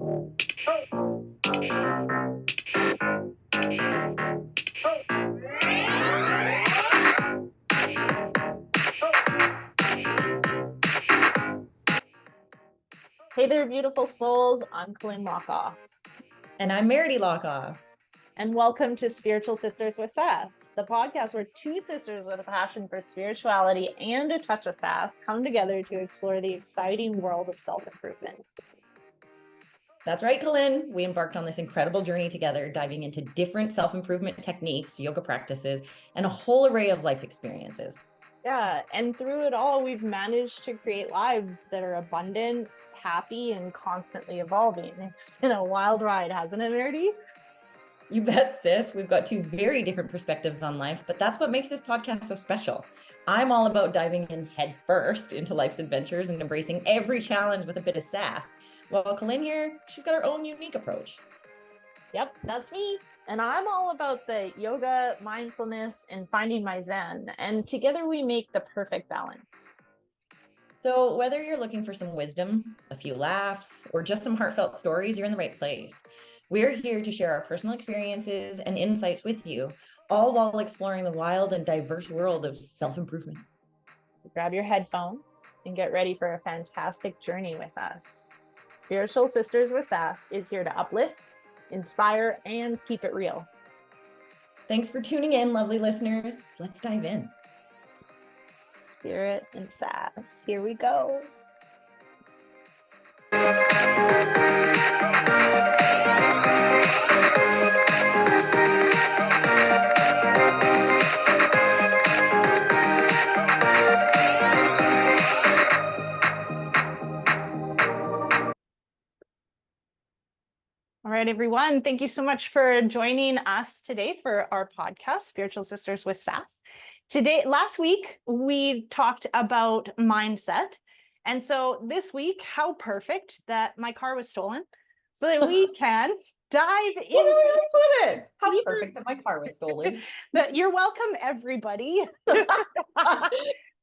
Hey there, beautiful souls. I'm Colynn. And I'm Meredy Lockoff. And welcome to Spiritual Sisters with Sass, the podcast where two sisters with a passion for spirituality and a touch of sass come together to explore the exciting world of self-improvement. That's right, Colynn. We embarked on this incredible journey together, diving into different self-improvement techniques, yoga practices, and a whole array of life experiences. Yeah, and through it all, we've managed to create lives that are abundant, happy, and constantly evolving. It's been a wild ride, hasn't it, Meredy? You bet, sis. We've got two very different perspectives on life, but that's what makes this podcast so special. I'm all about diving in head first into life's adventures and embracing every challenge with a bit of sass. While Colynn here, she's got her own unique approach. Yep, that's me. And I'm all about the yoga, mindfulness, and finding my zen. And together we make the perfect balance. So whether you're looking for some wisdom, a few laughs, or just some heartfelt stories, you're in the right place. We're here to share our personal experiences and insights with you, all while exploring the wild and diverse world of self-improvement. So grab your headphones and get ready for a fantastic journey with us. Spiritual Sisters with Sass is here to uplift, inspire, and keep it real. Thanks for tuning in, lovely listeners. Let's dive in. Spirit and sass. Here we go. All right, everyone. Thank you so much for joining us today for our podcast, Spiritual Sisters with Sass. Last week, we talked about mindset. And so this week, how perfect that my car was stolen so that we can dive into it. How perfect that my car was stolen. You're welcome, everybody.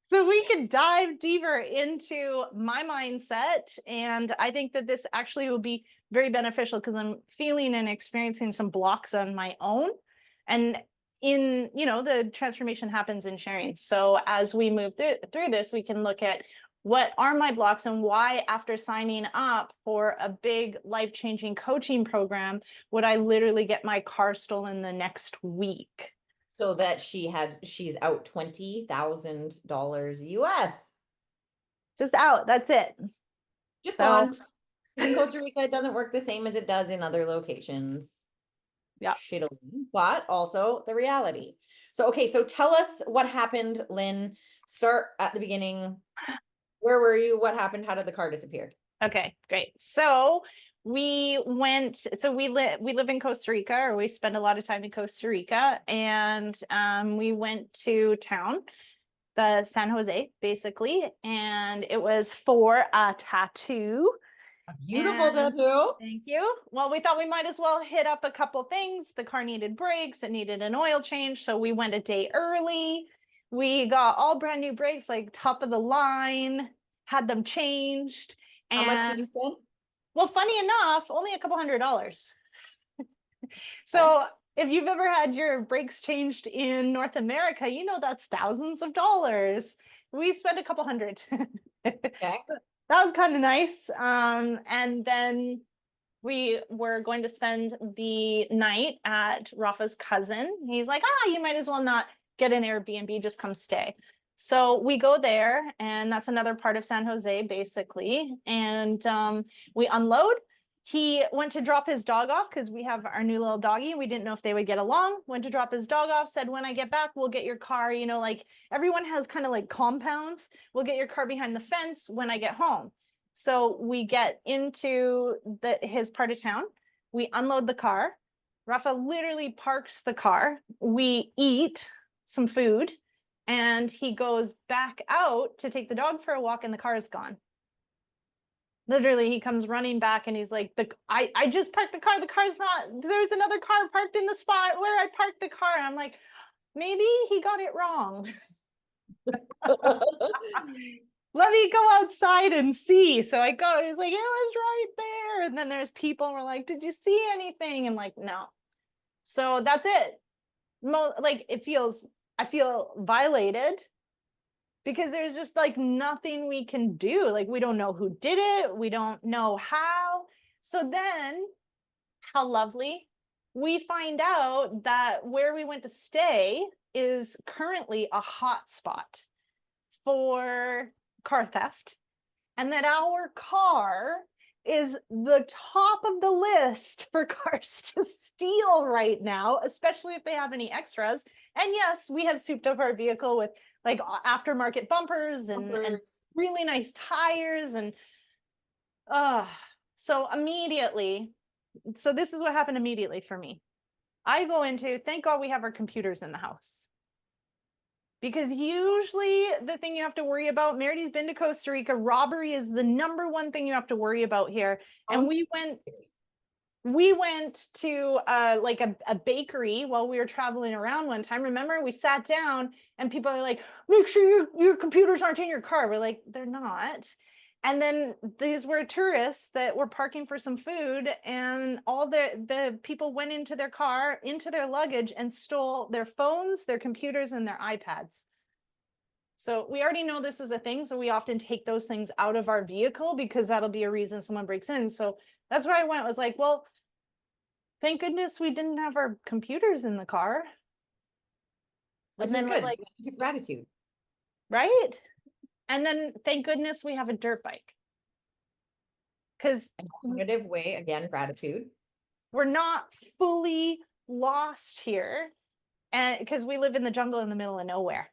So we can dive deeper into my mindset. And I think that this actually will be very beneficial because I'm feeling and experiencing some blocks on my own. And the transformation happens in sharing. So as we move through this, we can look at what are my blocks and why, after signing up for a big life-changing coaching program, would I literally get my car stolen the next week? So that she's out $20,000 US. Just out. That's it. Just gone. In Costa Rica, it doesn't work the same as it does in other locations. Yeah. Shittily, but also the reality. So, okay. So tell us what happened, Lynn. Start at the beginning. Where were you? What happened? How did the car disappear? Okay, great. So we live in Costa Rica, or we spend a lot of time in Costa Rica, and we went to town, the San Jose, basically, and it was for a tattoo. A beautiful tattoo. Thank you. Well, we thought we might as well hit up a couple things. The car needed brakes, it needed an oil change, so we went a day early. We got all brand new brakes, like top of the line, had them changed. How much did you spend? Well, funny enough, only a couple $100. So if you've ever had your brakes changed in North America, that's thousands of dollars. We spent a couple hundred. Okay. That was kind of nice. And then we were going to spend the night at Rafa's cousin. He's like, you might as well not get an Airbnb, just come stay. So we go there, and that's another part of San Jose, basically. And we unload. He went to drop his dog off because we have our new little doggy. We didn't know if they would get along. Went to drop his dog off, said, when I get back, we'll get your car. Like everyone has kind of like compounds. We'll get your car behind the fence when I get home. So we get into his part of town. We unload the car. Rafa literally parks the car. We eat some food. And he goes back out to take the dog for a walk, and the car is gone. Literally, he comes running back, and he's like, I just parked the car. The car's not, there's another car parked in the spot where I parked the car. And I'm like, maybe he got it wrong. let me go outside and see. So I go, he's like, it was right there. And then there's people and we're like, did you see anything? And like, no. So that's it. Like I feel violated because there's just like nothing we can do. Like we don't know who did it. We don't know how. So then how lovely. We find out that where we went to stay is currently a hot spot for car theft, and that our car is the top of the list for cars to steal right now, especially if they have any extras. And yes, we have souped up our vehicle with like aftermarket bumpers and really nice tires. And so immediately, so this is what happened immediately for me. I go into, thank God we have our computers in the house. Because usually the thing you have to worry about, Merity's been to Costa Rica, robbery is the number one thing you have to worry about here. And we went to like a bakery while we were traveling around one time. Remember, we sat down and people are like, make sure your computers aren't in your car. We're like, they're not. And then these were tourists that were parking for some food, and all the people went into their car, into their luggage, and stole their phones, their computers, and their iPads. So we already know this is a thing. So we often take those things out of our vehicle because that'll be a reason someone breaks in. So that's where I went, was like, well, thank goodness we didn't have our computers in the car. Which is good. Like, gratitude. Right? And then thank goodness we have a dirt bike. Because an alternative way, again, gratitude. We're not fully lost here. And because we live in the jungle in the middle of nowhere.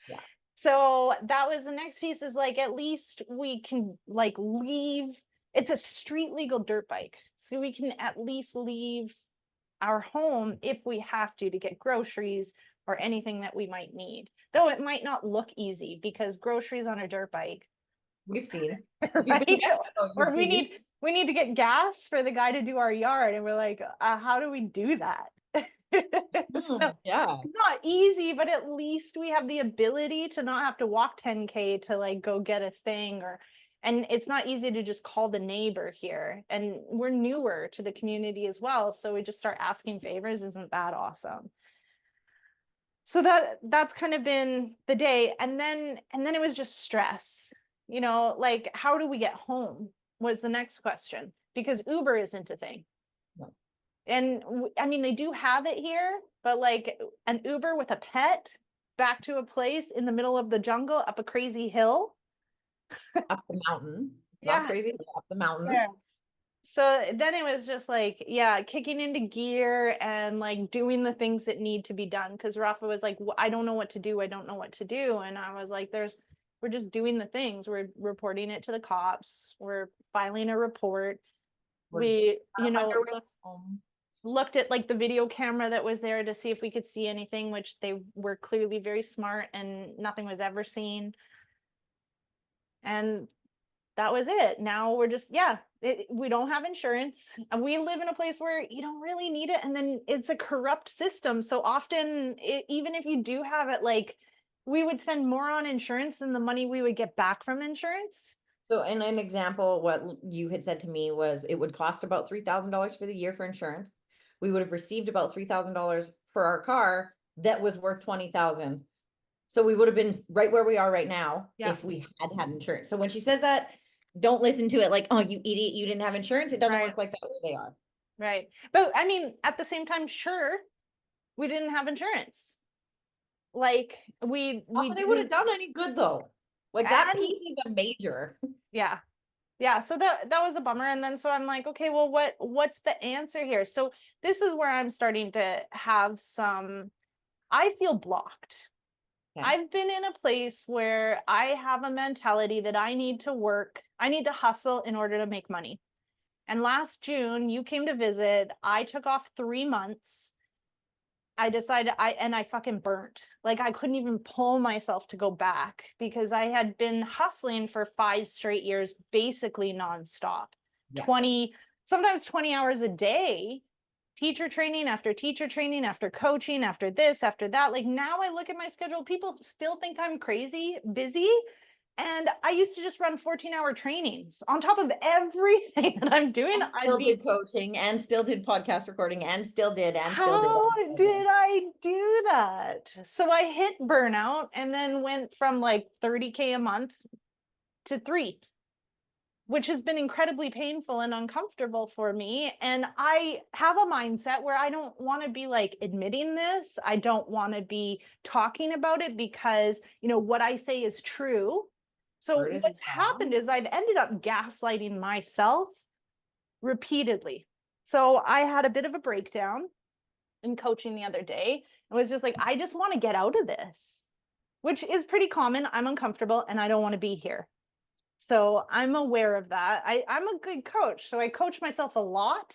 Yeah. So that was the next piece, is like, at least we can like leave. It's a street legal dirt bike. So we can at least leave our home if we have to get groceries or anything that we might need. Though it might not look easy, because groceries on a dirt bike. We've seen. Right? Or we need to get gas for the guy to do our yard. And we're like, how do we do that? So yeah, it's not easy, but at least we have the ability to not have to walk 10K to like go get a thing, and it's not easy to just call the neighbor here. And we're newer to the community as well. So we just start asking favors. Isn't that awesome? So that's kind of been the day. And then it was just stress, like, how do we get home was the next question, because Uber isn't a thing. No. And I mean, they do have it here, but like an Uber with a pet back to a place in the middle of the jungle, up a crazy hill. Up the mountain. Yeah. Not crazy, up the mountain. Yeah. So then it was just like, yeah, kicking into gear and like doing the things that need to be done. Because Rafa was like, I don't know what to do. I don't know what to do. And I was like, we're just doing the things. We're reporting it to the cops. We're filing a report. We looked at like the video camera that was there to see if we could see anything, which they were clearly very smart, and nothing was ever seen. And that was it. Now we're just, we don't have insurance. And we live in a place where you don't really need it. And then it's a corrupt system. So often, even if you do have it, like, we would spend more on insurance than the money we would get back from insurance. So in an example, what you had said to me was it would cost about $3,000 for the year for insurance. We would have received about $3,000 for our car that was worth $20,000. So we would have been right where we are right now if we had insurance. So when she says that, don't listen to it like, oh, you idiot, you didn't have insurance. It doesn't work like that where they are. Right. But I mean, at the same time, sure, we didn't have insurance. Like they would have done any good though. Like that piece is a major. Yeah. Yeah. So that was a bummer. And then so I'm like, okay, well, what's the answer here? So this is where I'm starting to have I feel blocked. Yeah. I've been in a place where I have a mentality that I need to work. I need to hustle in order to make money. And last June, you came to visit. I took off 3 months. I decided I fucking burnt. Like, I couldn't even pull myself to go back because I had been hustling for 5 straight years, basically nonstop. Yes. Sometimes 20 hours a day, teacher training after coaching, after this, after that. Like, now I look at my schedule, people still think I'm crazy, busy. And I used to just run 14-hour trainings on top of everything that I'm doing. And still did coaching and still did podcast recording and still did and still did. How And still did I do that? So I hit burnout and then went from like 30K a month to 3, which has been incredibly painful and uncomfortable for me. And I have a mindset where I don't want to be like admitting this. I don't want to be talking about it because, you know, what I say is true. So Word isn't what's happened is I've ended up gaslighting myself repeatedly. So I had a bit of a breakdown in coaching the other day. It was just like, I just want to get out of this, which is pretty common. I'm uncomfortable and I don't want to be here. So I'm aware of that. I'm a good coach. So I coach myself a lot,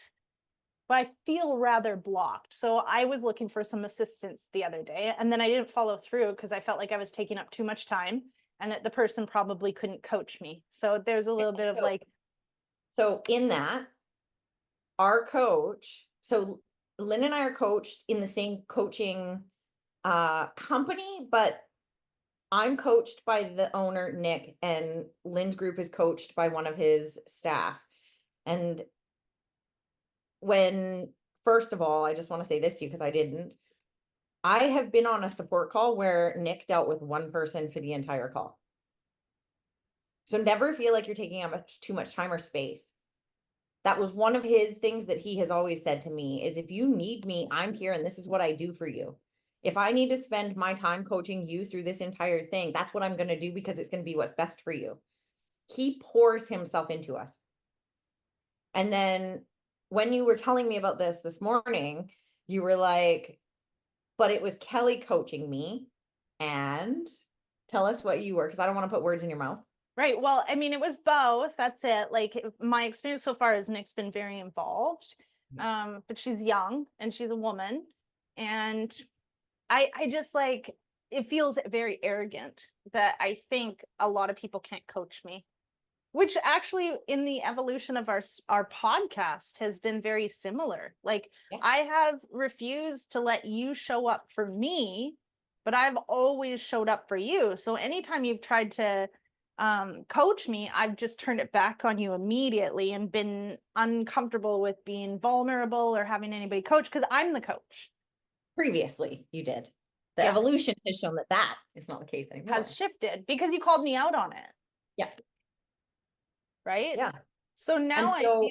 but I feel rather blocked. So I was looking for some assistance the other day, and then I didn't follow through because I felt like I was taking up too much time and that the person probably couldn't coach me. So there's a little bit of like. So in that, our coach, so Lynn and I are coached in the same coaching company, but I'm coached by the owner, Nick, and Lynn's group is coached by one of his staff. And when, first of all, I just want to say this to you because I didn't. I have been on a support call where Nick dealt with one person for the entire call. So never feel like you're taking up too much time or space. That was one of his things that he has always said to me is if you need me, I'm here and this is what I do for you. If I need to spend my time coaching you through this entire thing, that's what I'm going to do because it's going to be what's best for you. He pours himself into us. And then when you were telling me about this morning, you were like, but it was Kelly coaching me. And tell us what you were, because I don't want to put words in your mouth. Right. Well, I mean, it was both. That's it. Like my experience so far is Nick's been very involved. But she's young and she's a woman. And I just like, it feels very arrogant that I think a lot of people can't coach me, which actually in the evolution of our podcast has been very similar. Like I have refused to let you show up for me, but I've always showed up for you. So anytime you've tried to coach me, I've just turned it back on you immediately and been uncomfortable with being vulnerable or having anybody coach because I'm the coach. Previously, you did. The evolution has shown that that is not the case anymore. Has shifted because you called me out on it. Yeah. Right? Yeah. So now I feel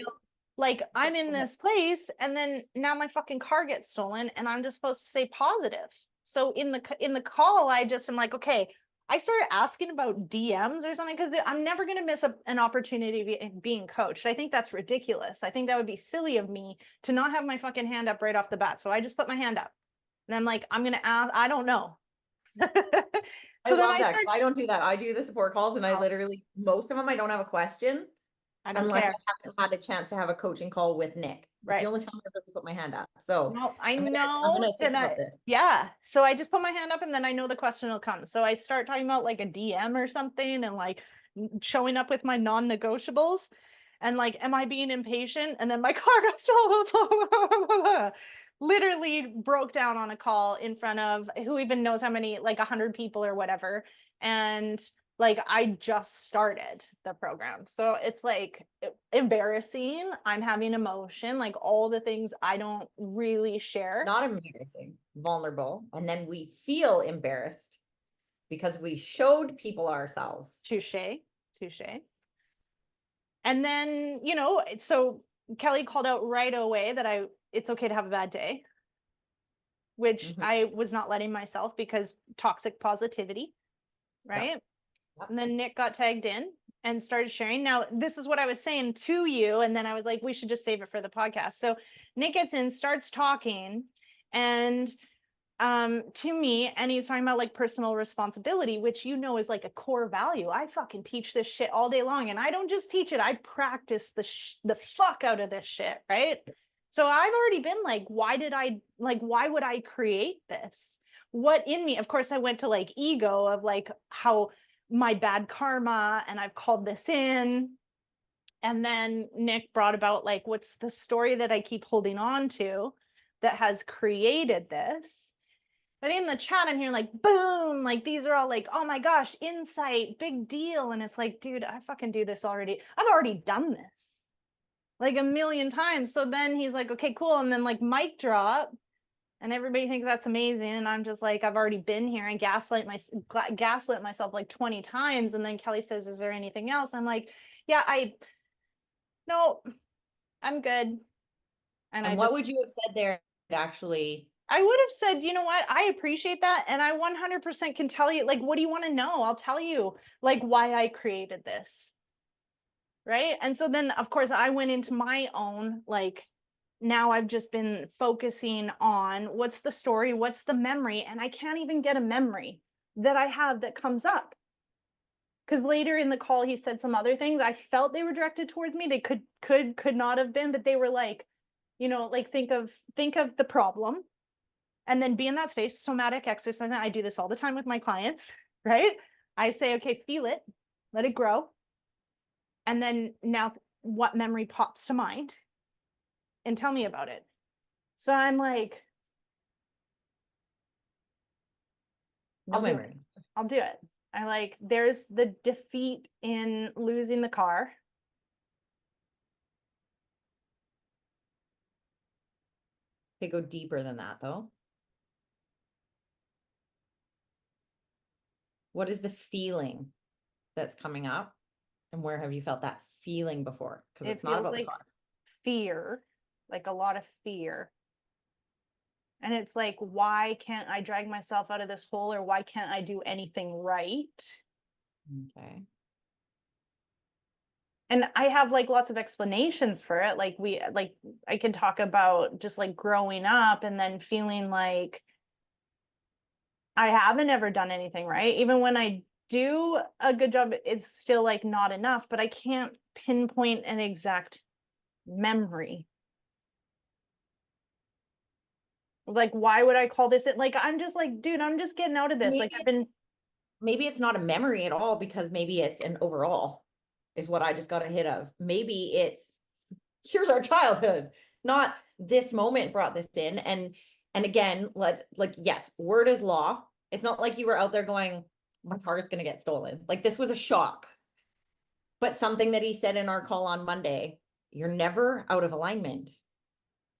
like I'm in this place and then now my fucking car gets stolen and I'm just supposed to say positive. So in the call, I just am like, okay, I started asking about DMs or something because I'm never going to miss an opportunity being coached. I think that's ridiculous. I think that would be silly of me to not have my fucking hand up right off the bat. So I just put my hand up and I'm like, I'm going to ask, I don't know. I love that because I don't do that. I do the support calls and I literally, most of them, I don't have a question unless I haven't had a chance to have a coaching call with Nick. It's the only time I really put my hand up. So no, I'm gonna think about this. Yeah. So I just put my hand up and then I know the question will come. So I start talking about like a DM or something and like showing up with my non-negotiables and like, am I being impatient? And then my car goes literally broke down on a call in front of who even knows how many, like 100 people or whatever. And like I just started the program. So it's like embarrassing. I'm having emotion, like all the things I don't really share. Not embarrassing, vulnerable. And then we feel embarrassed because we showed people ourselves. Touche. And then, you know, so Kelly called out right away that it's okay to have a bad day, which I was not letting myself because toxic positivity, right? Yep. And then Nick got tagged in and started sharing. Now, this is what I was saying to you. And then I was like, we should just save it for the podcast. So Nick gets in, starts talking and to me, and he's talking about like personal responsibility, which you know is like a core value. I fucking teach this shit all day long and I don't just teach it, I practice the fuck out of this shit, right? So I've already been like, why would I create this? What in me? Of course, I went to like ego of like how my bad karma and I've called this in. And then Nick brought about like, what's the story that I keep holding on to that has created this? But in the chat, I'm hearing like, boom, like these are all like, oh my gosh, insight, big deal. And it's like, dude, I fucking do this already. I've already done this like a million times. So then he's like, okay, cool. And then like mic drop, and everybody thinks that's amazing. And I'm just like, I've already been here and gaslit myself like 20 times. And then Kelly says, is there anything else? I'm like, yeah, no, I'm good. And what would you have said there actually? I would have said, you know what? I appreciate that. And I 100% can tell you, like, what do you want to know? I'll tell you, like, why I created this. Right. And so then, of course, I went into my own, like, now I've just been focusing on what's the story, what's the memory. And I can't even get a memory that I have that comes up. Because later in the call, he said some other things. I felt they were directed towards me. They could not have been, but they were like, you know, like think of the problem and then be in that space. Somatic exercise. I do this all the time with my clients, right? I say, okay, feel it, let it grow. And then now what memory pops to mind and tell me about it. So I'm like, No memory. I'll do it. I like, there's the defeat in losing the car. Okay, go deeper than that though. What is the feeling that's coming up? And where have you felt that feeling before? Because it's not about like the car. Fear, like a lot of fear. And it's like, why can't I drag myself out of this hole, or why can't I do anything right? Okay. And I have like lots of explanations for it. Like I can talk about just like growing up and then feeling like I haven't ever done anything right. Even when I do a good job, it's still like not enough, but I can't pinpoint an exact memory. Like, why would I call this it? Like, I'm just like, dude, I'm just getting out of this. Like, maybe it's not a memory at all, because maybe it's an overall is what I just got a hit of. Maybe it's, here's our childhood, not this moment brought this in. And again, let's like, yes, word is law. It's not like you were out there going, my car is going to get stolen. Like this was a shock. But something that he said in our call on Monday, you're never out of alignment,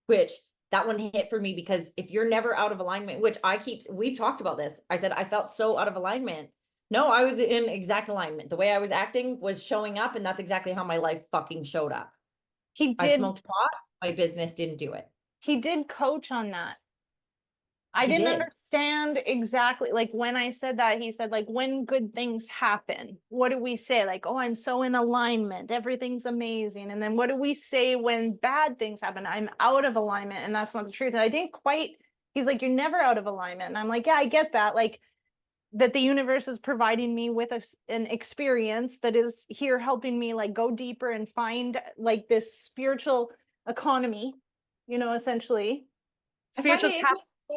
which that one hit for me, because if you're never out of alignment, which we've talked about this. I said, I felt so out of alignment. No, I was in exact alignment. The way I was acting was showing up, and that's exactly how my life fucking showed up. I smoked pot, my business didn't do it. He did coach on that. I didn't understand exactly, like when I said that, he said like, when good things happen, what do we say? Like, oh, I'm so in alignment, everything's amazing. And then what do we say when bad things happen? I'm out of alignment, and that's not the truth. And I didn't quite, he's like, you're never out of alignment. And I'm like, yeah, I get that. Like that the universe is providing me with an experience that is here helping me like go deeper and find like this spiritual economy, you know, essentially. Spiritual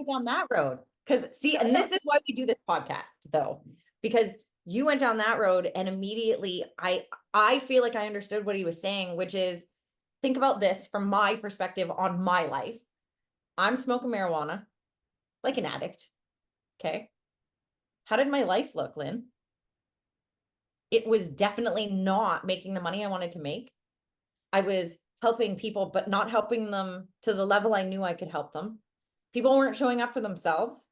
down that road, because see, and this is why we do this podcast though, because you went down that road, and immediately I feel like I understood what he was saying, which is, think about this from my perspective on my life. I'm smoking marijuana like an addict. Okay. How did my life look, Lynn? It was definitely not making the money I wanted to make. I was helping people, but not helping them to the level I knew I could help them. People weren't showing up for themselves.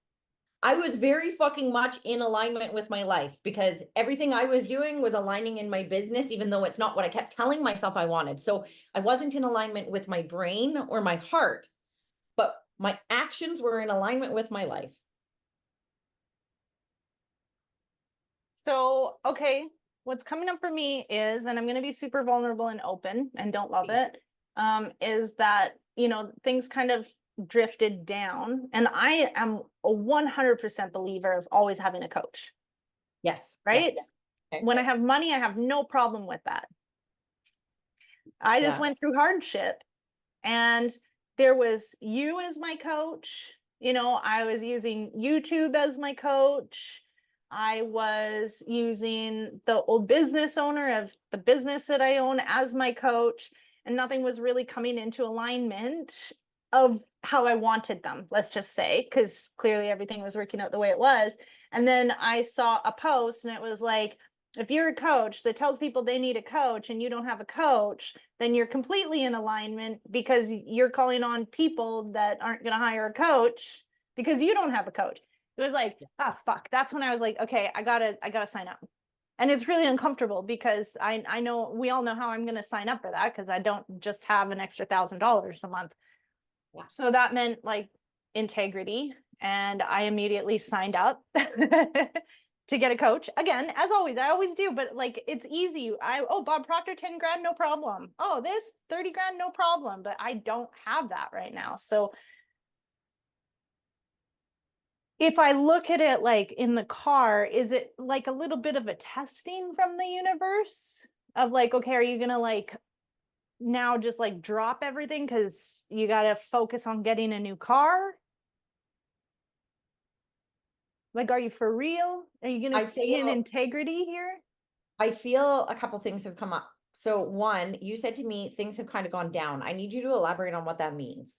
I was very fucking much in alignment with my life, because everything I was doing was aligning in my business, even though it's not what I kept telling myself I wanted. So I wasn't in alignment with my brain or my heart, but my actions were in alignment with my life. So, okay, what's coming up for me is, and I'm going to be super vulnerable and open and don't love it, is that, you know, things kind of drifted down, and I am a 100% believer of always having a coach. Yes. Right. Yes. Okay. When I have money, I have no problem with that. I just went through hardship, and there was you as my coach. You know, I was using YouTube as my coach. I was using the old business owner of the business that I own as my coach, and nothing was really coming into alignment of how I wanted them, let's just say, because clearly everything was working out the way it was. And then I saw a post and it was like, if you're a coach that tells people they need a coach and you don't have a coach, then you're completely in alignment because you're calling on people that aren't going to hire a coach because you don't have a coach. It was like, ah, fuck. That's when I was like, okay, I gotta sign up. And it's really uncomfortable because I know we all know how I'm going to sign up for that because I don't just have an extra $1,000 a month. Yeah. So that meant like integrity, and I immediately signed up to get a coach. Again, as always, I always do, but like it's easy. Bob Proctor, 10 grand, no problem. Oh, this 30 grand, no problem. But I don't have that right now. So if I look at it like in the car, is it like a little bit of a testing from the universe of like, okay, are you gonna like now just like drop everything because you got to focus on getting a new car? Like, are you for real? Are you gonna stay in integrity here? I feel a couple things have come up. So one, you said to me, things have kind of gone down. I need you to elaborate on what that means.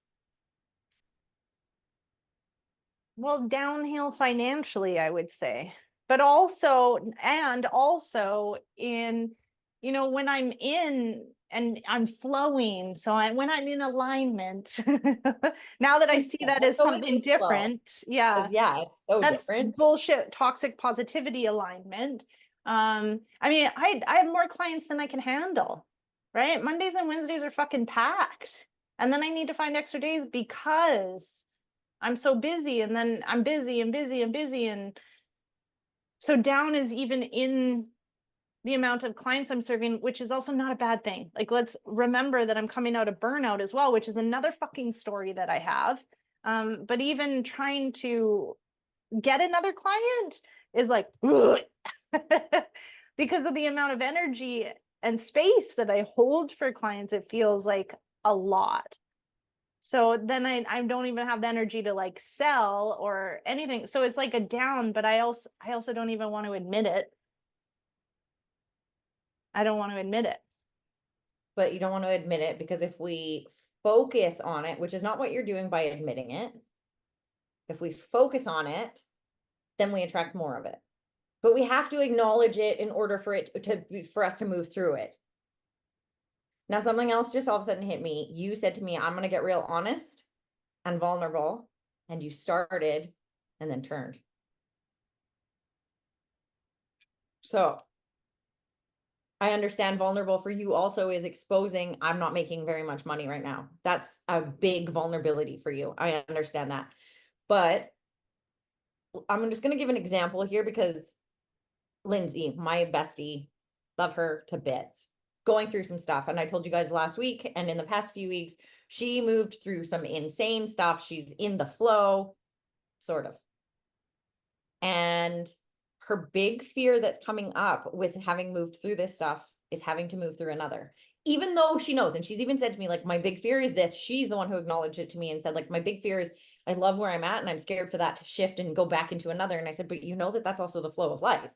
Well, downhill financially, I would say. But also, and also in, when I'm in and I'm flowing. So when I'm in alignment, now that I see that Let's as go with something this flow. different, yeah, 'Cause yeah, it's so that's different. bullshit, toxic positivity alignment. I mean, I have more clients than I can handle, right? Mondays and Wednesdays are fucking packed. And then I need to find extra days because I'm so busy, and then I'm busy and busy and busy. And so down is even in the amount of clients I'm serving, which is also not a bad thing. Like, let's remember that I'm coming out of burnout as well, which is another fucking story that I have. But even trying to get another client is like, because of the amount of energy and space that I hold for clients, it feels like a lot. So then I don't even have the energy to like sell or anything. So it's like a down, but I also don't even want to admit it. I don't want to admit it. But you don't want to admit it because if we focus on it, which is not what you're doing by admitting it, if we focus on it, then we attract more of it. But we have to acknowledge it in order for it for us to move through it. Now, something else just all of a sudden hit me. You said to me, I'm going to get real honest and vulnerable. And you started and then turned. So I understand vulnerable for you also is exposing, I'm not making very much money right now. That's a big vulnerability for you. I understand that. But I'm just going to give an example here because Lindsay, my bestie, love her to bits, going through some stuff. And I told you guys last week and in the past few weeks, she moved through some insane stuff. She's in the flow, sort of. And her big fear that's coming up with having moved through this stuff is having to move through another. Even though she knows, and she's even said to me, like, my big fear is this. She's the one who acknowledged it to me and said, like, my big fear is I love where I'm at and I'm scared for that to shift and go back into another. And I said, but you know that that's also the flow of life.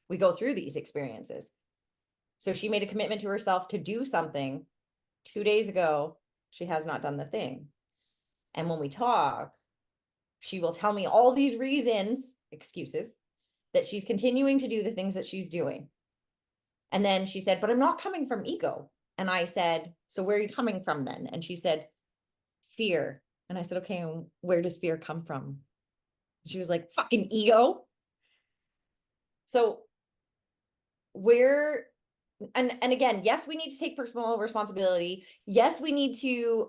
We go through these experiences. So she made a commitment to herself to do something 2 days ago. She has not done the thing. And when we talk, she will tell me all these reasons, excuses, that she's continuing to do the things that she's doing. And then she said, but I'm not coming from ego. And I said, so where are you coming from then? And she said, fear. And I said, okay, where does fear come from? She was like, fucking ego. So where, and again, yes, we need to take personal responsibility. Yes, we need to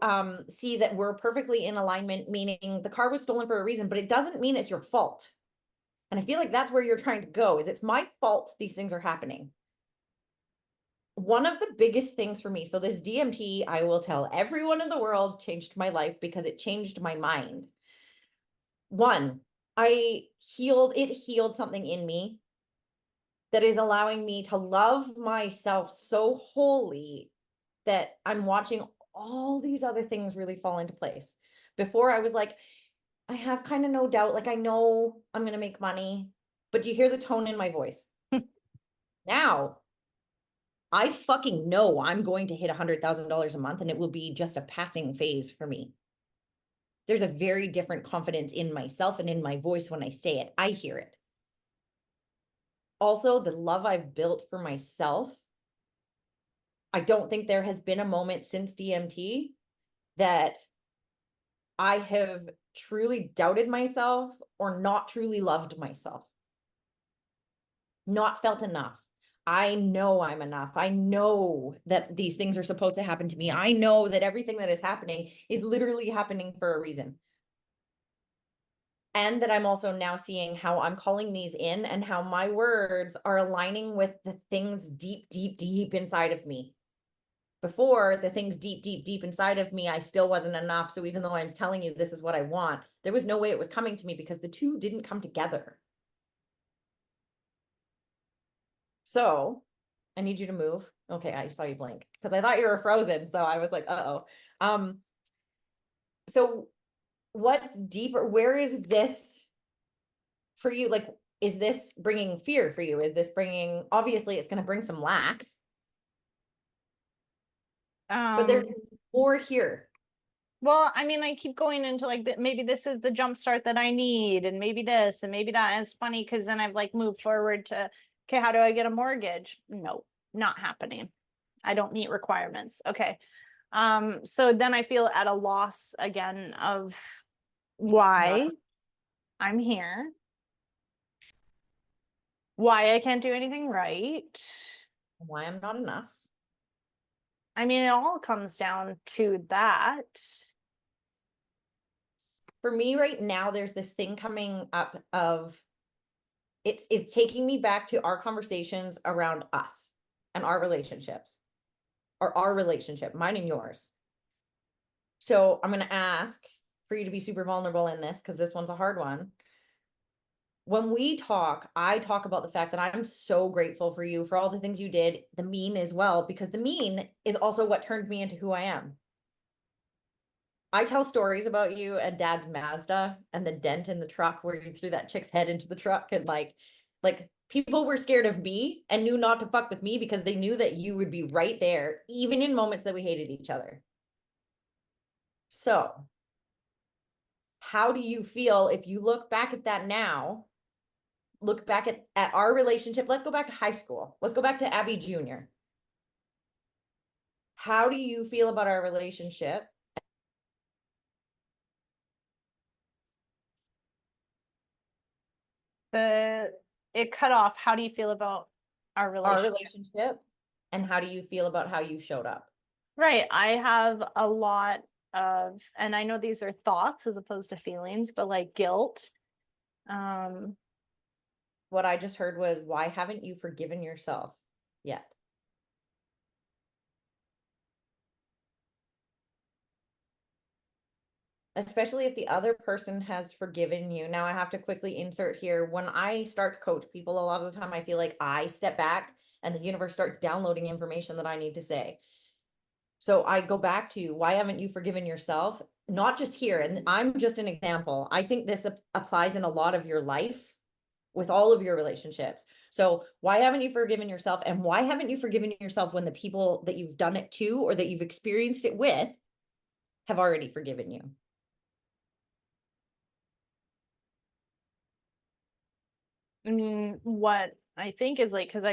see that we're perfectly in alignment, meaning the car was stolen for a reason, but it doesn't mean it's your fault. And I feel like that's where you're trying to go, is it's my fault these things are happening. One of the biggest things for me, so this DMT, I will tell everyone in the world, changed my life because it changed my mind. One, it healed something in me that is allowing me to love myself so wholly that I'm watching all these other things really fall into place. Before I was like, I have kind of no doubt, like I know I'm going to make money, but do you hear the tone in my voice? Now, I fucking know I'm going to hit $100,000 a month and it will be just a passing phase for me. there's a very different confidence in myself and in my voice when I say it. I hear it. Also, the love I've built for myself, I don't think there has been a moment since DMT that I have truly doubted myself or not truly loved myself, not felt enough. I know I'm enough. I know that these things are supposed to happen to me. I know that everything that is happening is literally happening for a reason. And that I'm also now seeing how I'm calling these in and how my words are aligning with the things deep, deep, deep inside of me. Before, the things deep, deep, deep inside of me, I still wasn't enough. So even though I'm telling you this is what I want, there was no way it was coming to me because the two didn't come together. So I need you to move. Okay, I saw you blink because I thought you were frozen. So I was like, uh-oh. So what's deeper? Where is this for you? Like, is this bringing fear for you? Is this bringing, obviously it's going to bring some lack, but there's more here. Well, I mean, I keep going into like that. Maybe this is the jump start that I need, and maybe this, and maybe that. And it's funny because then I've like moved forward to, okay, how do I get a mortgage? No, not happening. I don't meet requirements. Okay. So then I feel at a loss again of why I'm here, why I can't do anything right. Why I'm not enough. I mean, it all comes down to that. For me right now, there's this thing coming up of it's taking me back to our conversations around us and our relationships, or our relationship, mine and yours. So I'm going to ask for you to be super vulnerable in this because this one's a hard one. When we talk, I talk about the fact that I'm so grateful for you for all the things you did, the mean as well, because the mean is also what turned me into who I am. I tell stories about you and Dad's Mazda and the dent in the truck where you threw that chick's head into the truck, and like people were scared of me and knew not to fuck with me because they knew that you would be right there, even in moments that we hated each other. So, how do you feel if you look back at that now? Look back at our relationship. Let's go back to high school. Let's go back to Abby Jr. How do you feel about our relationship? It cut off. How do you feel about our Our relationship? relationship, and how do you feel about how you showed up? Right. I have a lot of, and I know these are thoughts as opposed to feelings, but like guilt. Um, What I just heard was, why haven't you forgiven yourself yet? Especially if the other person has forgiven you. Now I have to quickly insert here. When I start to coach people, a lot of the time I feel like I step back and the universe starts downloading information that I need to say. So I go back to, why haven't you forgiven yourself? Not just here. And I'm just an example. I think this applies in a lot of your life with all of your relationships. So why haven't you forgiven yourself? And why haven't you forgiven yourself when the people that you've done it to or that you've experienced it with have already forgiven you? I mean, what I think is like, because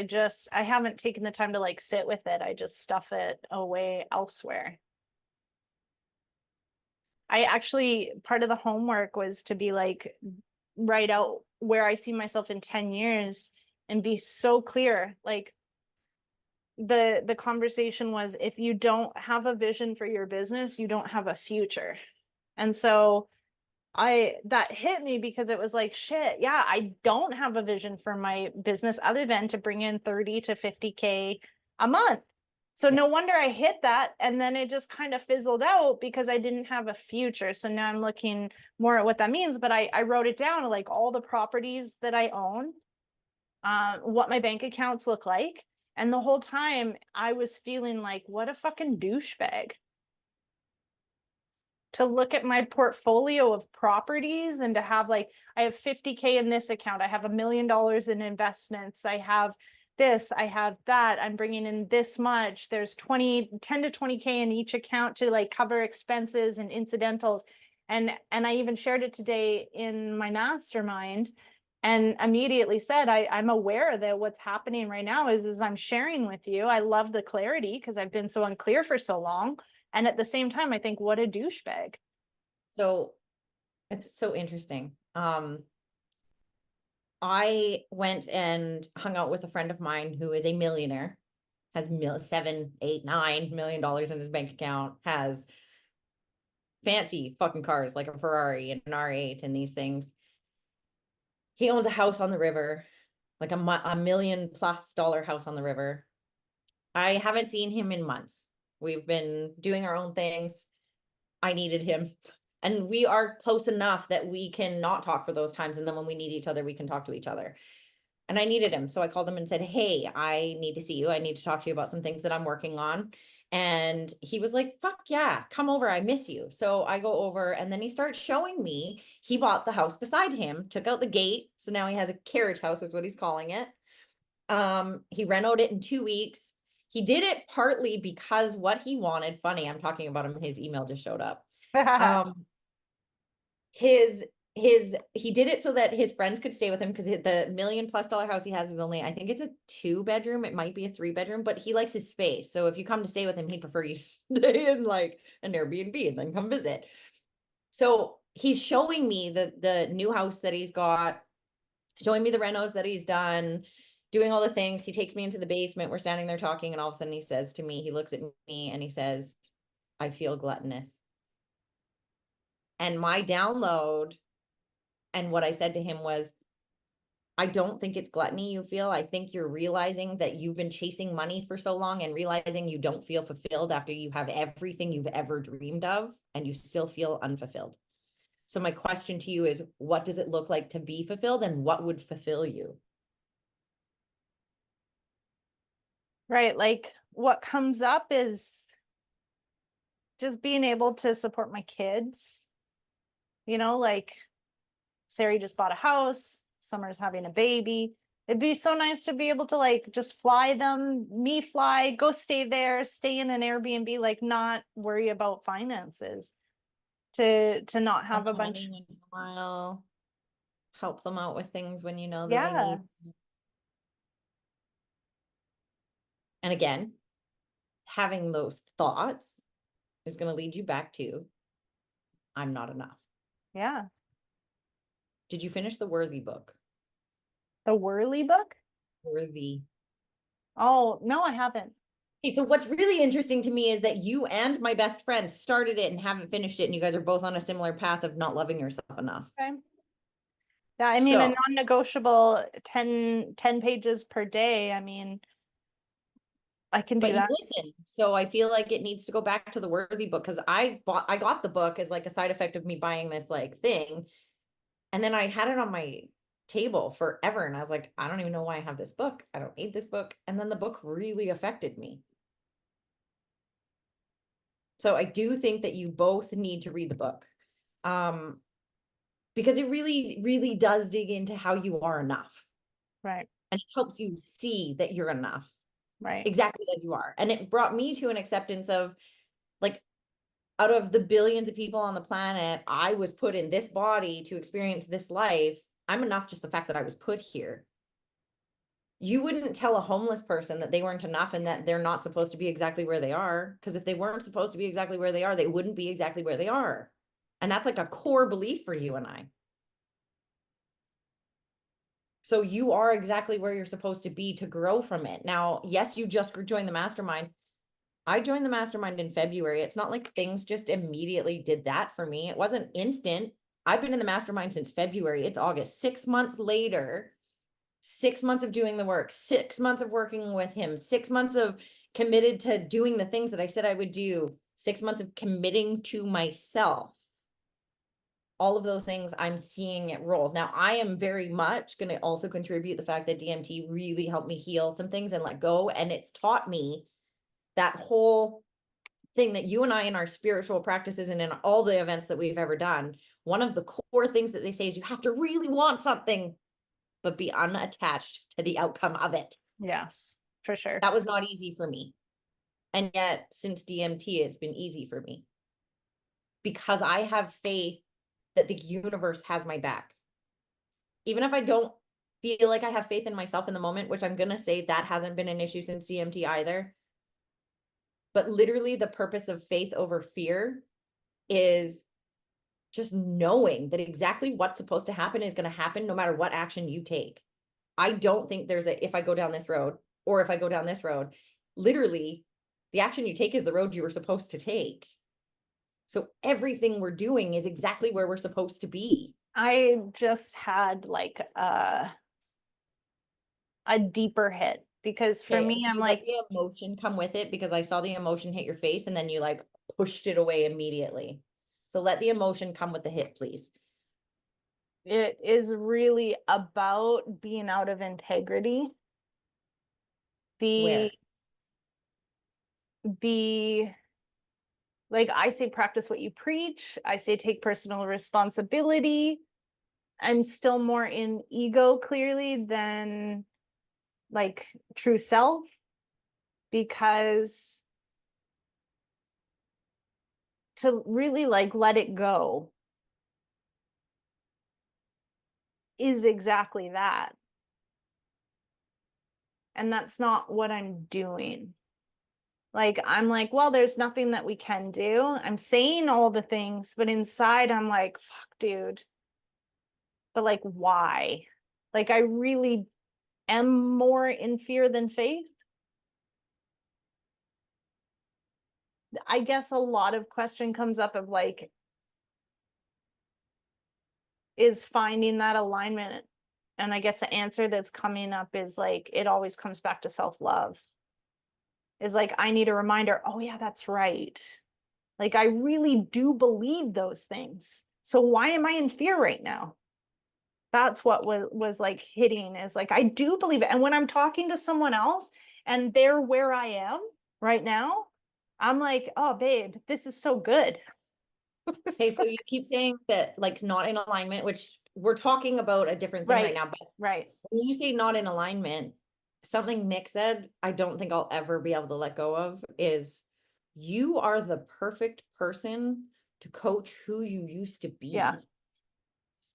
I haven't taken the time to like sit with it. I just stuff it away elsewhere. I actually, part of the homework was to be like, write out where I see myself in 10 years and be so clear. Like the conversation was, if you don't have a vision for your business, you don't have a future. And so that hit me because it was like, shit, yeah, I don't have a vision for my business other than to bring in 30 to 50K a month. So Yeah. no wonder I hit that. And then it just kind of fizzled out because I didn't have a future. So now I'm looking more at what that means. But I wrote it down, like all the properties that I own, what my bank accounts look like. And the whole time I was feeling like, what a fucking douchebag to look at my portfolio of properties and to have like, I have 50K in this account, I have $1 million in investments, I have this, I have that, I'm bringing in this much, there's 10 to 20K in each account to like cover expenses and incidentals. And I even shared it today in my mastermind and immediately said, I'm aware that what's happening right now is I'm sharing with you. I love the clarity because I've been so unclear for so long. And at the same time, I think, what a douchebag. So it's so interesting. I went and hung out with a friend of mine who is a millionaire, has $7, $8, $9 million in his bank account, has fancy fucking cars like a Ferrari and an R8 and these things. He owns a house on the river, like a $1 million+ house on the river. I haven't seen him in months. We've been doing our own things. I needed him. And we are close enough that we can not talk for those times. And then when we need each other, we can talk to each other. And I needed him. So I called him and said, hey, I need to see you. I need to talk to you about some things that I'm working on. And he was like, fuck yeah, come over. I miss you. So I go over and then he starts showing me, he bought the house beside him, took out the gate. So now he has a carriage house is what he's calling it. He renovated it in 2 weeks. He did it partly because what he wanted, funny, I'm talking about him, his email just showed up. His he did it so that his friends could stay with him because the $1 million+ house he has is only, I think it's a 2-bedroom, it might be a 3-bedroom, but he likes his space. So if you come to stay with him, he'd prefer you stay in like an Airbnb and then come visit. So he's showing me the new house that he's got, showing me the renos that he's done, doing all the things. He takes me into the basement. We're standing there talking, and all of a sudden he says to me, he looks at me and he says, I feel gluttonous. And my download and what I said to him was, I don't think it's gluttony you feel. I think you're realizing that you've been chasing money for so long and realizing you don't feel fulfilled after you have everything you've ever dreamed of, and you still feel unfulfilled. So my question to you is, what does it look like to be fulfilled, and what would fulfill you? Right. Like what comes up is just being able to support my kids, like Sari just bought a house, Summer's having a baby. It'd be so nice to be able to like just fly them, me fly, go stay there, stay in an Airbnb, like not worry about finances, to not Send have a them money bunch. once in a while, help them out with things when you know that they Yeah. need. And again, having those thoughts is going to lead you back to, I'm not enough. Yeah. Did you finish the Worthy book? The Whirly book? Worthy. Oh, no, I haven't. Okay, so what's really interesting to me is that you and my best friend started it and haven't finished it, and you guys are both on a similar path of not loving yourself enough. Okay. Yeah, I mean, a So, non-negotiable 10 pages per day. I mean, I can do but you that. listen. So I feel like it needs to go back to the Worthy book, because I got the book as like a side effect of me buying this like thing. And then I had it on my table forever. And I was like, I don't even know why I have this book. I don't need this book. And then the book really affected me. So I do think that you both need to read the book. Because it really, really does dig into how you are enough. Right. And it helps you see that you're enough Right. exactly as you are. And it brought me to an acceptance of, like, out of the billions of people on the planet, I was put in this body to experience this life. I'm enough, just the fact that I was put here. You wouldn't tell a homeless person that they weren't enough and that they're not supposed to be exactly where they are. Because if they weren't supposed to be exactly where they are, they wouldn't be exactly where they are. And that's like a core belief for you and I. So you are exactly where you're supposed to be to grow from it. Now, yes, you just joined the mastermind. I joined the mastermind in February. It's not like things just immediately did that for me. It wasn't instant. I've been in the mastermind since February. It's August. 6 months later, 6 months of doing the work, 6 months of working with him, 6 months of committed to doing the things that I said I would do, 6 months of committing to myself. All of those things, I'm seeing it roll. Now, I am very much going to also contribute the fact that DMT really helped me heal some things and let go. And it's taught me that whole thing that you and I in our spiritual practices and in all the events that we've ever done, one of the core things that they say is you have to really want something, but be unattached to the outcome of it. Yes, for sure. That was not easy for me. And yet, since DMT, it's been easy for me because I have faith that the universe has my back. Even if I don't feel like I have faith in myself in the moment, which I'm going to say that hasn't been an issue since DMT either. But literally the purpose of faith over fear is just knowing that exactly what's supposed to happen is going to happen no matter what action you take. I don't think there's a, if I go down this road or if I go down this road, literally the action you take is the road you were supposed to take. So everything we're doing is exactly where we're supposed to be. I just had like a deeper hit because for Okay, me, can I'm you let like, the emotion come with it? Because I saw the emotion hit your face and then you like pushed it away immediately. So let the emotion come with the hit, please. it is really about being out of integrity. The Where? the like I say practice what you preach. I say take personal responsibility. I'm still more in ego clearly than like true self because to really like let it go is exactly that. And that's not what I'm doing. Like, I'm like, well, there's nothing that we can do. I'm saying all the things, but inside I'm like, fuck, dude. But like, why? Like, I really am more in fear than faith. I guess a lot of question comes up of like, is finding that alignment. And I guess the answer that's coming up is like, it always comes back to self-love. Is like, I need a reminder, oh yeah, that's right. Like, I really do believe those things. So why am I in fear right now? That's what was like hitting is like, I do believe it. And when I'm talking to someone else and they're where I am right now, I'm like, oh, babe, this is so good. Okay, so you keep saying that like not in alignment, which we're talking about a different thing right Right, now. But right. when you say not in alignment, something Nick said, I don't think I'll ever be able to let go of is you are the perfect person to coach who you used to Yeah, be.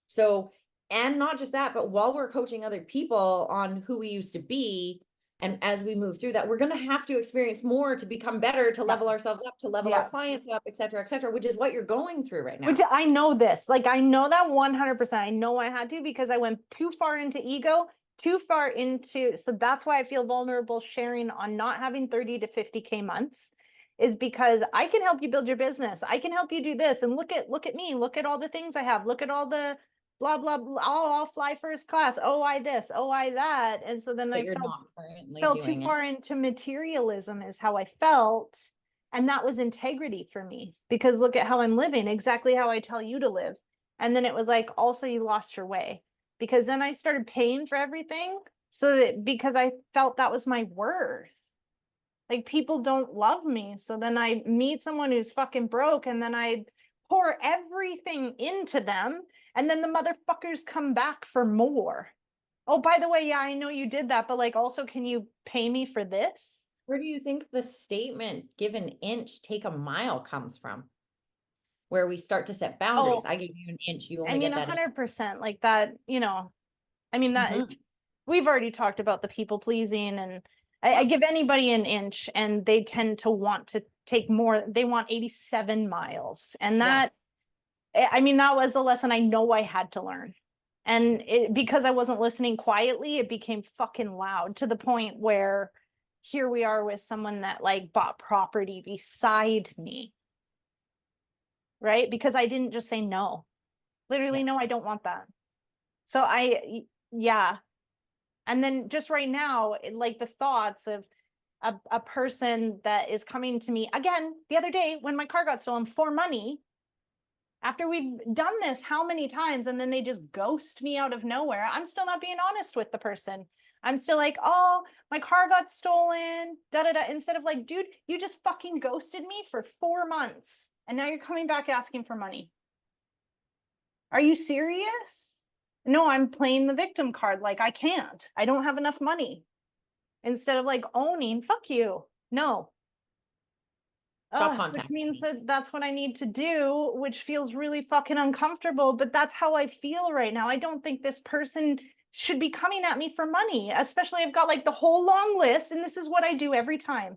So, and not just that, but while we're coaching other people on who we used to be, and as we move through that, we're going to have to experience more to become better, to yeah, level ourselves up, to level our yeah. clients up, et cetera, which is what you're going through right Which now. I know this, like, I know that 100%. I know I had to because I went too far into ego, too far into, so that's why I feel vulnerable sharing on not having 30 to 50K months is because I can help you build your business. I can help you do this. And look at me, look at all the things I have. Look at all the blah, blah, blah. Oh, I'll fly first class. Oh, I this, oh, I that. And so then But I you're not currently fell too doing it. far into materialism is how I felt. And that was integrity for me because look at how I'm living, exactly how I tell you to live. And then it was like, also, you lost your way because then I started paying for everything. So that because I felt that was my worth. Like people don't love me. So then I meet someone who's fucking broke and then I pour everything into them. And then the motherfuckers come back for more. Oh, by the way, yeah, I know you did that, but like also, can you pay me for this? Where do you think the statement, give an inch, take a mile comes from? Where we start to set boundaries. Oh, I give you an inch, you I only mean, get that inch. 100% like that, I mean, that Mhm. we've already talked about the people pleasing and I give anybody an inch and they tend to want to take more. They want 87 miles. And Yeah. that, I mean, that was a lesson I know I had to learn. And because I wasn't listening quietly, it became fucking loud to the point where here we are with someone that like bought property beside me, right? Because I didn't just say no. Literally, Yeah. no, I don't want that. So yeah. And then just right now, like the thoughts of a person that is coming to me again the other day when my car got stolen for money after we've done this how many times and then they just ghost me out of nowhere. I'm still not being honest with the person. I'm still like, oh, my car got stolen, da da da. Instead of like, dude, you just fucking ghosted me for 4 months and now you're coming back asking for money. Are you serious? No, I'm playing the victim card. Like, I can't. I don't have enough money. Instead of like owning, fuck you. No. Stop Which contacting means me. that that's what I need to do, which feels really fucking uncomfortable, but that's how I feel right now. I don't think this person should be coming at me for money, especially I've got like the whole long list, and this is what I do every time.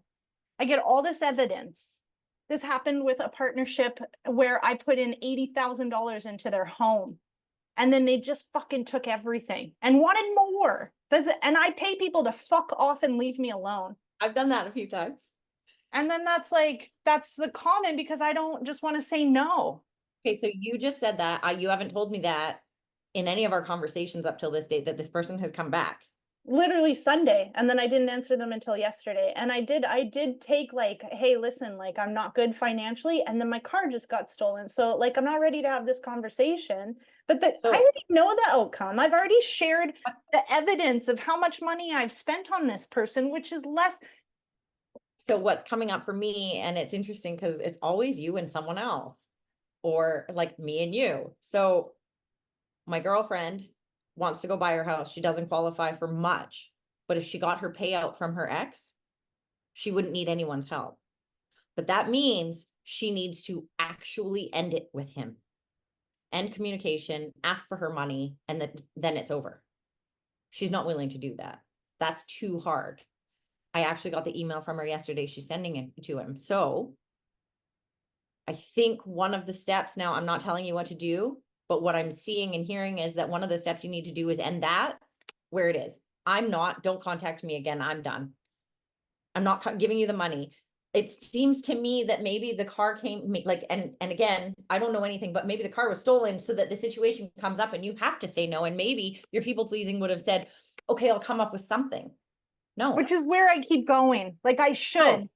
I get all this evidence. This happened with a partnership where I put in $80,000 into their home, and then they just fucking took everything and wanted more. That's it. And I pay people to fuck off and leave me alone. I've done that a few times. And then that's the common because I don't just want to say no. Okay, so you just said that. You haven't told me that in any of our conversations up till this date that this person has come back. Literally Sunday, and then I didn't answer them until yesterday. And I did take like, hey, listen, like I'm not good financially, and then my car just got stolen. So like I'm not ready to have this conversation. But I So already know the outcome. I've already shared what's the evidence of how much money I've spent on this person, which is less. so what's coming up for me, and it's interesting because it's always you and someone else, or like me and you. So my girlfriend wants to go buy her house. She doesn't qualify for much, but if she got her payout from her ex, she wouldn't need anyone's help. But that means she needs to actually end it with him, end communication, ask for her money, and then it's over. She's not willing to do that. That's too hard. I actually got the email from her yesterday. She's sending it to him. So I think one of the steps, now I'm not telling you what to do, but what I'm seeing and hearing is that one of the steps you need to do is end that where it is. Don't contact me again. I'm done. I'm not giving you the money. It seems to me that maybe the car came like, and again, I don't know anything, but maybe the car was stolen so that the situation comes up and you have to say no. And maybe your people pleasing would have said, okay, I'll come up with something. No, Which is where I keep going. Like I should. no,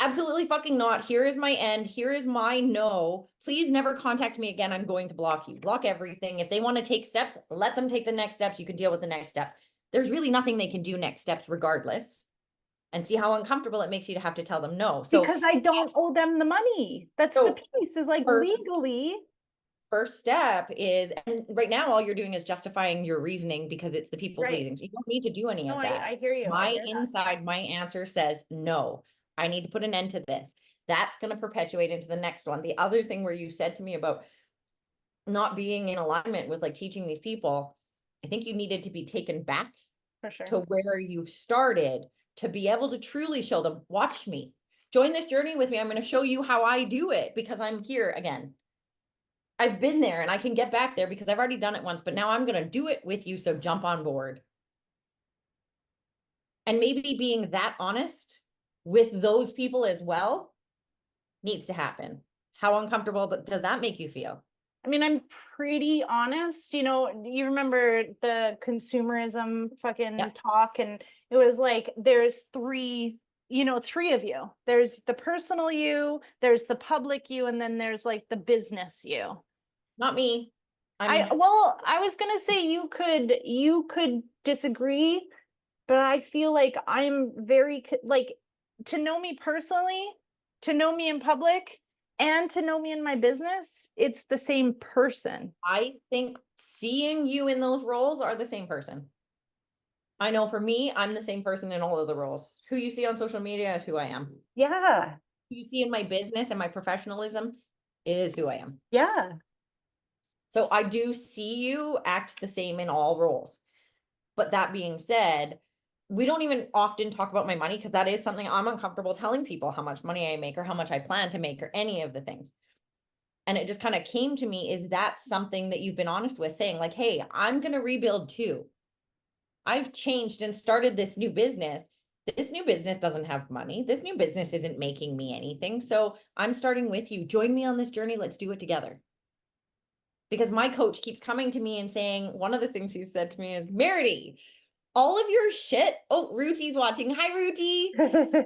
absolutely fucking not. Here is my end. Here is my no. Please never contact me again. I'm going to block you. Block everything. If they want to take steps, let them take the next steps. You can deal with the next steps. There's really nothing they can do next steps regardless. And see how uncomfortable it makes you to have to tell them no. So Because I don't yes. owe them the money. That's the So piece is like first legally. first step is, and right now all you're doing is justifying your reasoning because it's the people Right. pleasing. You don't need to do any No, of that. I hear you. I My hear that. inside, my answer says no. I need to put an end to this. That's going to perpetuate into the next one. The other thing where you said to me about not being in alignment with like teaching these people, I think you needed to be taken back For sure. to where you started to be able to truly show them, watch me, join this journey with me. I'm going to show you how I do it because I'm here again. I've been there and I can get back there because I've already done it once, but now I'm going to do it with you. So jump on board. And maybe being that honest with those people as well needs to happen. How uncomfortable does that make you feel? I mean, I'm pretty honest. You remember the consumerism Yeah, fucking talk, and it was like there's three of you. There's the personal you, there's the public you, and then there's like the business you. not me. I I'm well, I was gonna say you could disagree, but I feel like I'm very like to know me personally, to know me in public, and to know me in my business, it's the same person. I think seeing you in those roles are the same person. I know for me, I'm the same person in all of the roles. Who you see on social media is who I am. Yeah. Who you see in my business and my professionalism is who I am. Yeah. So I do see you act the same in all roles. But that being said, we don't even often talk about my money because that is something I'm uncomfortable telling people how much money I make or how much I plan to make or any of the things. And it just kind of came to me, is that something that you've been honest with, saying like, hey, I'm going to rebuild too. I've changed and started this new business. This new business doesn't have money. This new business isn't making me anything. So I'm starting with you. Join me on this journey. Let's do it together. Because my coach keeps coming to me and saying, one of the things he said to me is, Merity, all of your shit. Oh, Ruti's watching. Hi, Ruti.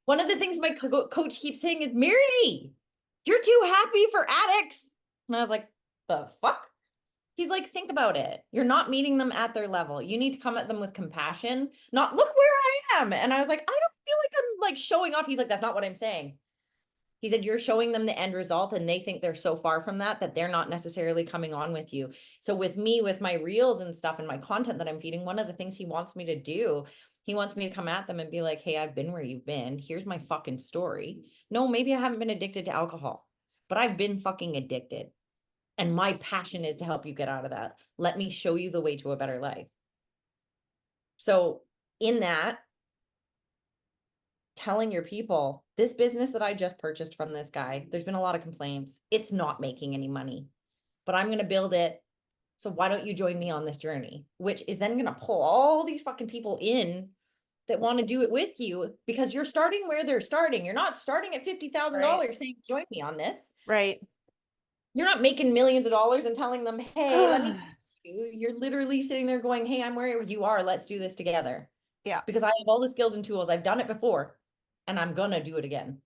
One of the things my coach keeps saying is, Merity, you're too happy for addicts. And I was like, the fuck? He's like, think about it. You're not meeting them at their level. You need to come at them with compassion, not look where I am. And I was like, I don't feel like I'm like showing off. He's like, that's not what I'm saying. He said, you're showing them the end result and they think they're so far from that they're not necessarily coming on with you. So with me, with my reels and stuff and my content that I'm feeding, one of the things he wants me to do, He wants me to come at them and be like, hey, I've been where you've been. Here's my fucking story. No, maybe I haven't been addicted to alcohol, but I've been fucking addicted. And my passion is to help you get out of that. Let me show you the way to a better life. So in that, telling your people, this business that I just purchased from this guy, there's been a lot of complaints. It's not making any money, but I'm going to build it. So why don't you join me on this journey? Which is then going to pull all these fucking people in that want to do it with you, because you're starting where they're starting. You're not starting at $50,000 saying, join me on this. Right. You're not making millions of dollars and telling them, hey, let me teach you. You're literally sitting there going, hey, I'm where you are. Let's do this together. Yeah. Because I have all the skills and tools. I've done it before and I'm going to do it again.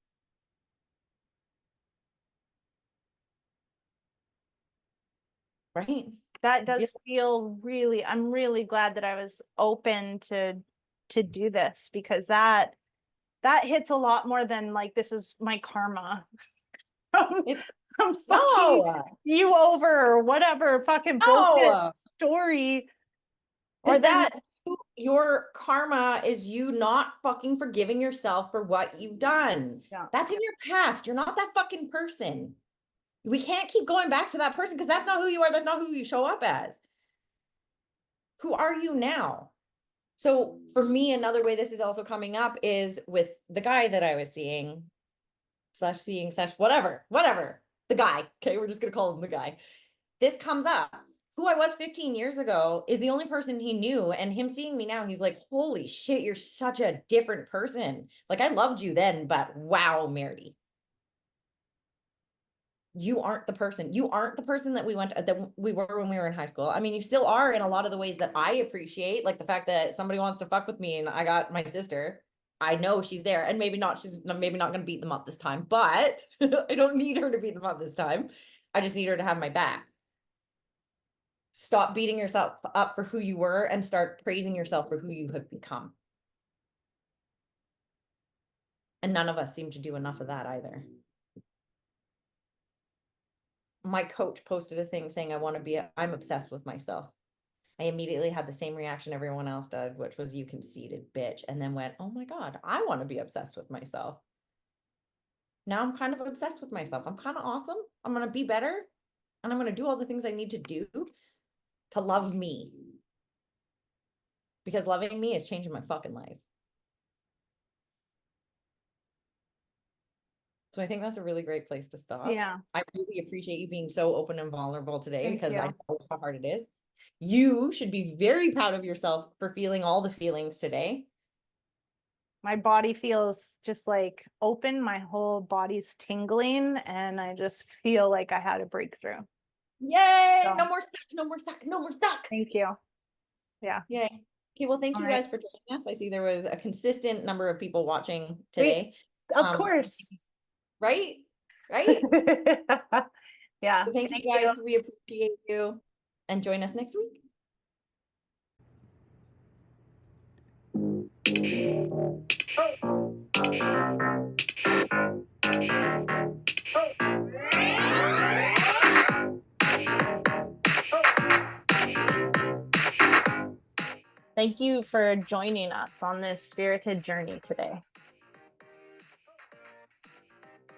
Right. That does feel really, I'm really glad that I was open to do this, because that hits a lot more than like, this is my karma. I'm fucking you over or whatever fucking bullshit story. Or that your karma is you not fucking forgiving yourself for what you've done. Yeah. That's in your past. You're not that fucking person. We can't keep going back to that person because that's not who you are. That's not who you show up as. Who are you now? So for me, another way this is also coming up is with the guy that I was seeing whatever, the guy. Okay, we're just going to call him the guy. This comes up. Who I was 15 years ago is the only person he knew. And him seeing me now, he's like, holy shit, you're such a different person. Like, I loved you then, but wow, Merity. You aren't the person. You aren't the person that we were when we were in high school. I mean, you still are in a lot of the ways that I appreciate, like the fact that somebody wants to fuck with me and I got my sister. I know she's there, and she's maybe not going to beat them up this time, but I don't need her to beat them up this time. I just need her to have my back. Stop beating yourself up for who you were and start praising yourself for who you have become. And none of us seem to do enough of that either. My coach posted a thing saying, I'm obsessed with myself. I immediately had the same reaction everyone else did, which was, you conceited bitch. And then went, oh my God, I want to be obsessed with myself. Now I'm kind of obsessed with myself. I'm kind of awesome. I'm going to be better. And I'm going to do all the things I need to do to love me. Because loving me is changing my fucking life. So I think that's a really great place to stop. Yeah. I really appreciate you being so open and vulnerable today. Thank because you. I know how hard it is. You should be very proud of yourself for feeling all the feelings today. My body feels just like open. My whole body's tingling, and I just feel like I had a breakthrough. Yay! So, no more stuck, no more stuck, no more stuck. Thank you. Yeah. Yay. Okay, well, thank you guys for joining us. I see there was a consistent number of people watching today. Of course. Right? Yeah. So thank you guys. We appreciate you. And join us next week. Thank you for joining us on this spirited journey today.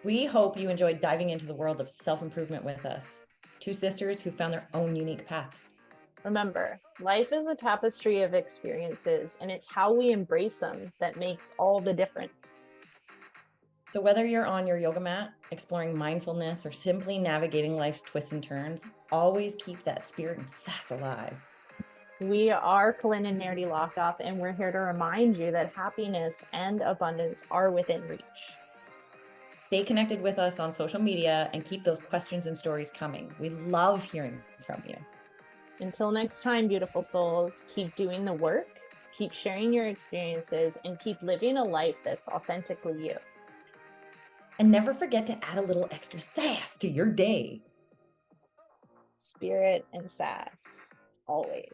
We hope you enjoyed diving into the world of self-improvement with us. Two sisters who found their own unique paths. Remember, life is a tapestry of experiences, and it's how we embrace them that makes all the difference. So whether you're on your yoga mat, exploring mindfulness, or simply navigating life's twists and turns, always keep that spirit and sass alive. We are Colynn and Merity Lockoff, and we're here to remind you that happiness and abundance are within reach. Stay connected with us on social media and keep those questions and stories coming. We love hearing from you. Until next time, beautiful souls, keep doing the work, keep sharing your experiences, and keep living a life that's authentically you. And never forget to add a little extra sass to your day. Spirit and sass, always.